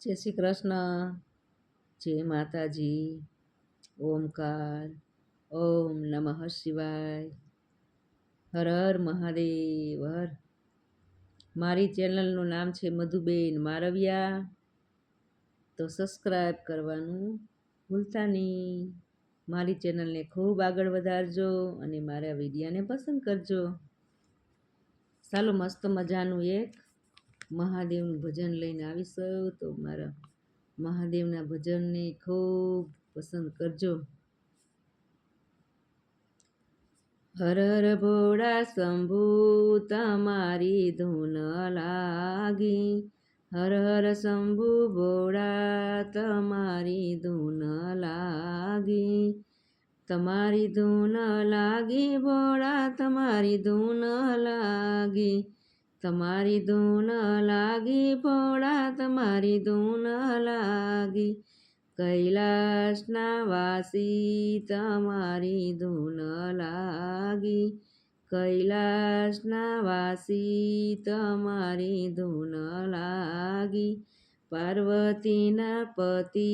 જય શ્રી કૃષ્ણ, જય માતાજી, ઓમકાર, ઓમ નમઃ શિવાય, હર હર મહાદેવ હર. મારી ચેનલનું નામ છે મધુબેન મારવિયા, તો સબસ્ક્રાઈબ કરવાનું ભૂલતા નહીં. મારી ચેનલને ખૂબ આગળ વધારજો અને મારા વિડીયાને પસંદ કરજો. ચાલો મસ્ત મજાનું એક મહાદેવનું ભજન લઈને આવીશું, તો મારા મહાદેવના ભજનને ખૂબ પસંદ કરજો. હર હર ભોળા શંભુ તમારી ધૂન લાગી, હર હર શંભુ ભોળા તમારી ધૂન લાગી, તમારી ધૂન લાગી ભોળા તમારી ધૂન લાગી, તમારી ધૂન લાગી ભોળા તમારી ધૂન લાગી, કૈલાસના વાસી તમારી ધૂન લાગી, કૈલાસના વાસી તમારી ધૂન લાગી, પાર્વતીના પતિ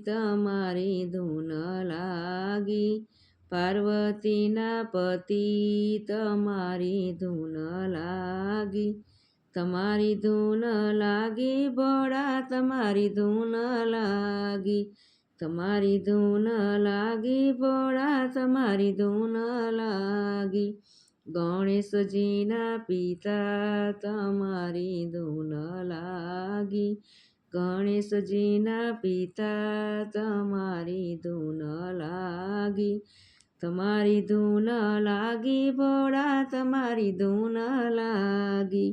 તમારી ધૂન લાગી, પાર્વતીના પતિ તમારી ધૂન લાગી, તમારી ધૂન લાગી ભોળા તમારી ધૂન લાગી, તમારી ધૂન લાગી ભોળા તમારી ધૂન લાગી, ગણેશજીના પિતા તમારી ધૂન લાગી, ગણેશજીના પિતા તમારી ધૂન લાગી, તમારી ધૂન લાગી ભોળા તમારી ધૂન લાગી,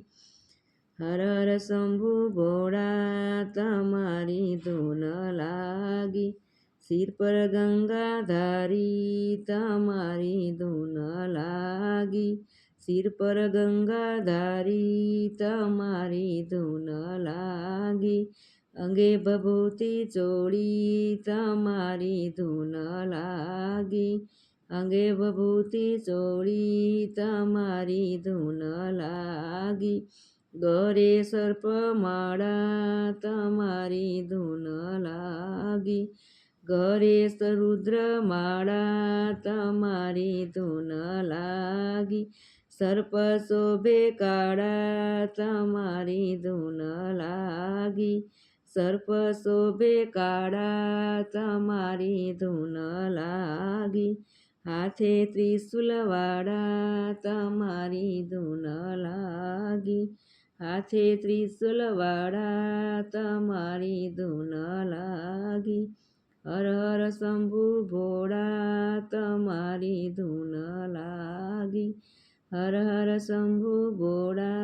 હર હર શંભુ ભોળા તમારી ધૂન લાગી, શિર પર ગંગાધારી તમારી ધૂન લાગી, શિર પર ગંગાધારી તમારી ધૂન લાગી, અંગે ભભૂતિ ચોળી તમારી ધૂન લાગી, અંગે ભભૂતિ ચોળી તમારી ધૂન લાગી, ગરે સર્પ માળા તમારી ધૂન લાગી, ગરે રુદ્ર માળા તમારી ધૂન લાગી, સર્પ શોભે કાળા તમારી ધૂન લાગી, સર્પ શોભે કાળા તમારી ધૂન લાગી, હાથે ત્રિશુલવાળા તમારી ધૂન લાગી, હાથે ત્રિશુલવાળા તમારી ધૂન લાગી, હર હર શંભુ ભોળા તમારી ધૂન લાગી, હર હર શંભુ ભોળા